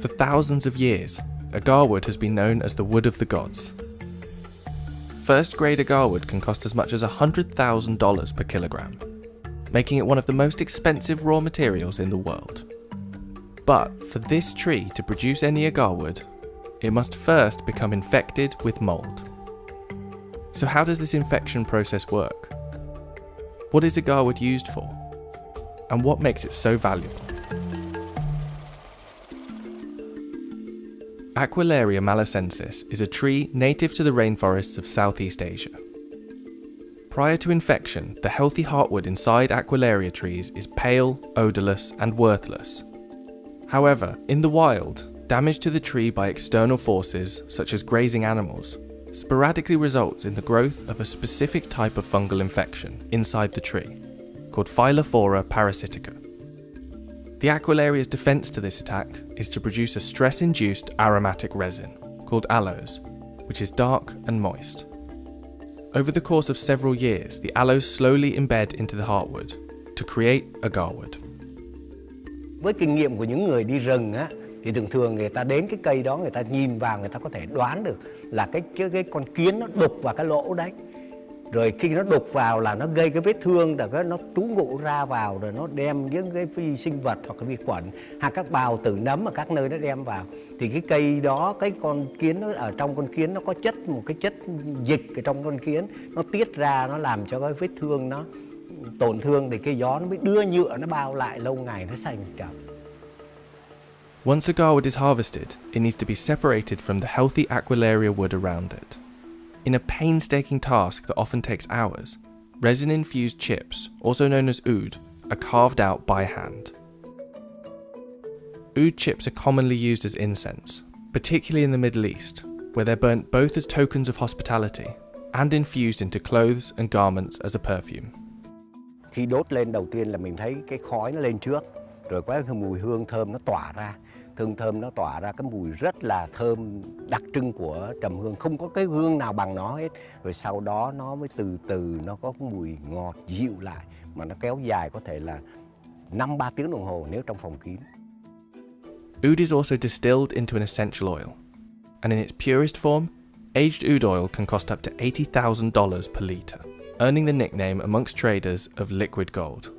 For thousands of years, agarwood has been known as the wood of the gods. First-grade agarwood can cost as much as $100,000 per kilogram, making it one of the most expensive raw materials in the world. But for this tree to produce any agarwood, it must first become infected with mold. So how does this infection process work? What is agarwood used for? And what makes it so valuable? Aquilaria malacensis is a tree native to the rainforests of Southeast Asia. Prior to infection, the healthy heartwood inside Aquilaria trees is pale, odourless, and worthless. However, in the wild, damage to the tree by external forces, such as grazing animals, sporadically results in the growth of a specific type of fungal infection inside the tree, called Phylophthora parasitica. The Aquilaria's defense to this attack is to produce a stress-induced aromatic resin, called aloes, which is dark and moist. Over the course of several years, the aloes slowly embed into the heartwood to create agarwood. Với kinh nghiệm của những người đi rừng á, thì thường người ta đến cái cây đó, người ta nhìn vào, người ta có thể đoán được là cái con kiến nó đục vào cái lỗ đấy. Rồi khi nó đục vào là nó gây cái vết thương, rồi nó trú ngụ ra vào, rồi nó đem những cái vi sinh vật hoặc cái vi khuẩn hoặc các bào tử nấm ở các nơi nó đem vào. Thì cái cây đó, cái con kiến nó ở trong con kiến nó có một cái chất dịch ở trong con kiến, nó tiết ra, nó làm cho cái vết thương nó tổn thương, thì cái gió nó mới đưa nhựa nó bao lại, lâu ngày nó thành trầm. Once agarwood is harvested, it needs to be separated from the healthy Aquilaria wood around it. In a painstaking task that often takes hours, resin-infused chips, also known as oud, are carved out by hand. Oud chips are commonly used as incense, particularly in the Middle East, where they're burnt both as tokens of hospitality and infused into clothes and garments as a perfume. Khi đốt lên đầu tiên là mình thấy cái khói nó lên trước, rồi có cái mùi hương thơm nó tỏa ra. Thơm nó tỏa ra cái mùi rất là thơm đặc trưng của trầm hương, không có cái hương nào bằng nó hết. Rồi sau đó nó mới từ từ nó có mùi ngọt dịu lại, mà nó kéo dài có thể là 5-3 tiếng đồng hồ nếu trong phòng kín. Oud is also distilled into an essential oil, and in its purest form, aged oud oil can cost up to $80,000 per litre, earning the nickname amongst traders of liquid gold.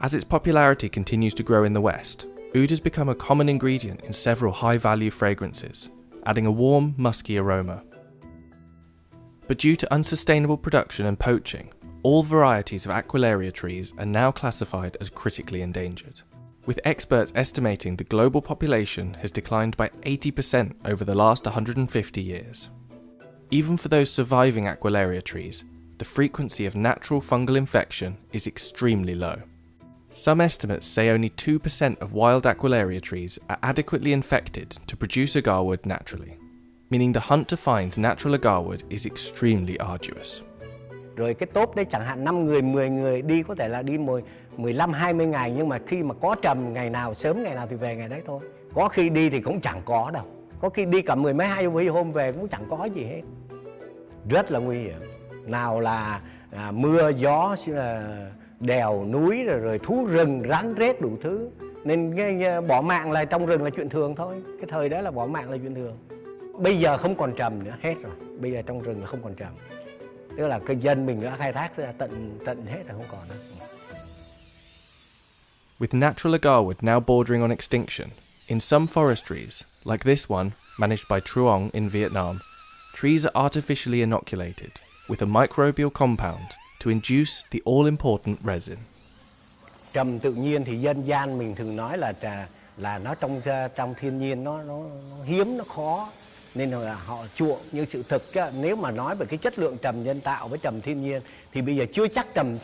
As its popularity continues to grow in the West, oud has become a common ingredient in several high-value fragrances, adding a warm, musky aroma. But due to unsustainable production and poaching, all varieties of Aquilaria trees are now classified as critically endangered, with experts estimating the global population has declined by 80% over the last 150 years. Even for those surviving Aquilaria trees, the frequency of natural fungal infection is extremely low. Some estimates say only 2% of wild Aquilaria trees are adequately infected to produce agarwood naturally, meaning the hunt to find natural agarwood is extremely arduous. Rồi cái tốp đấy chẳng hạn 5 người, 10 người đi có thể là đi 15-20 ngày, nhưng mà khi mà có trầm ngày nào sớm ngày nào thì về ngày đấy thôi. Có khi đi thì cũng chẳng có đâu. Có khi đi cả 10 mấy 20 hôm về cũng chẳng có gì hết. Rất là nguy hiểm. Nào là mưa gió, đèo núi, rồi thú rừng rắn rết đủ thứ, nên bỏ mạng là trong rừng là chuyện thường thôi. Cái thời đó là bỏ mạng là chuyện thường. Bây giờ không còn trầm nữa, hết rồi. Bây giờ trong rừng là không còn trầm, tức là cái dân mình đã khai thác ra tận hết là không còn nữa. With natural agarwood now bordering on extinction, in some forestries, like this one managed by Truong in Vietnam, trees are artificially inoculated with a microbial compound to induce the all-important resin. Trầm tự nhiên thì dân gian mình thường nói là nó trong thiên nhiên nó hiếm, nó khó, nên là họ chuộng. Nhưng sự thực nếu mà nói về cái chất lượng trầm nhân tạo với trầm thiên nhiên thì bây giờ chưa chắc trầm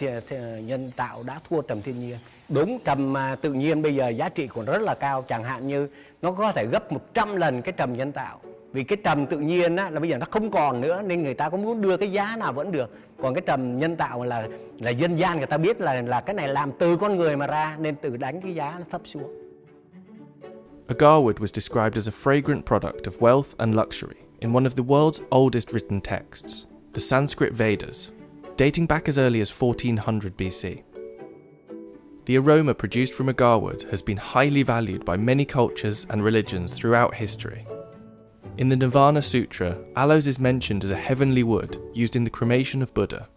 nhân tạo đã thua trầm thiên nhiên. Đúng, trầm tự nhiên bây giờ giá trị còn rất là cao, chẳng hạn như nó có thể gấp 100 lần cái trầm nhân tạo. Vì cái trầm tự nhiên á, là bây giờ nó không còn nữa, nên người ta có muốn đưa cái giá nào vẫn được. Còn cái trầm nhân tạo là dân gian người ta biết là cái này làm từ con người mà ra, nên tự đánh cái giá nó thấp xuống. Agarwood was described as a fragrant product of wealth and luxury in one of the world's oldest written texts, the Sanskrit Vedas, dating back as early as 1400 BC. the aroma produced from agarwood has been highly valued by many cultures and religions throughout history. In the Nirvana Sutra, aloes is mentioned as a heavenly wood used in the cremation of Buddha.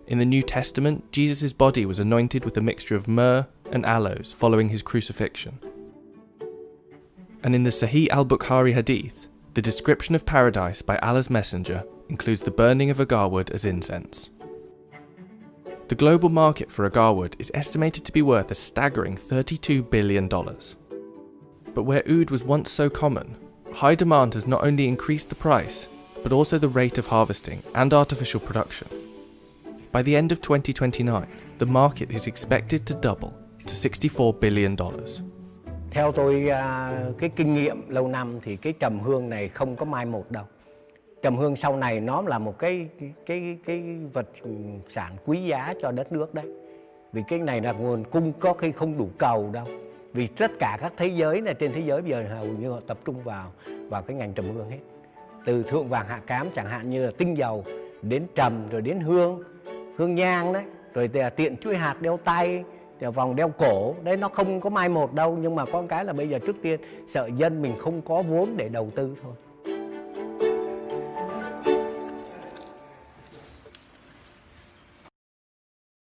In the New Testament, Jesus' body was anointed with a mixture of myrrh and aloes following his crucifixion. And in the Sahih al-Bukhari hadith, the description of paradise by Allah's messenger includes the burning of agarwood as incense. The global market for agarwood is estimated to be worth a staggering $32 billion. But where oud was once so common, high demand has not only increased the price, but also the rate of harvesting and artificial production. By the end of 2029, the market is expected to double to $64 billion. Theo tôi cái kinh nghiệm lâu năm thì cái trầm hương này không có mai một đâu. Trầm hương sau này nó là một cái vật sản quý giá cho đất nước đấy. Vì cái này là nguồn cung có khi không đủ cầu đâu. Vì tất cả các thế giới này trên thế giới bây giờ hầu như họ tập trung vào cái ngành trầm hương hết. Từ thượng vàng hạ cám chẳng hạn như là tinh dầu đến trầm rồi đến hương nhang đấy, rồi tiện chuỗi hạt đeo tay, vòng đeo cổ đấy, nó không có mai một đâu, nhưng mà có cái là bây giờ trước tiên sợ dân mình không có vốn để đầu tư thôi.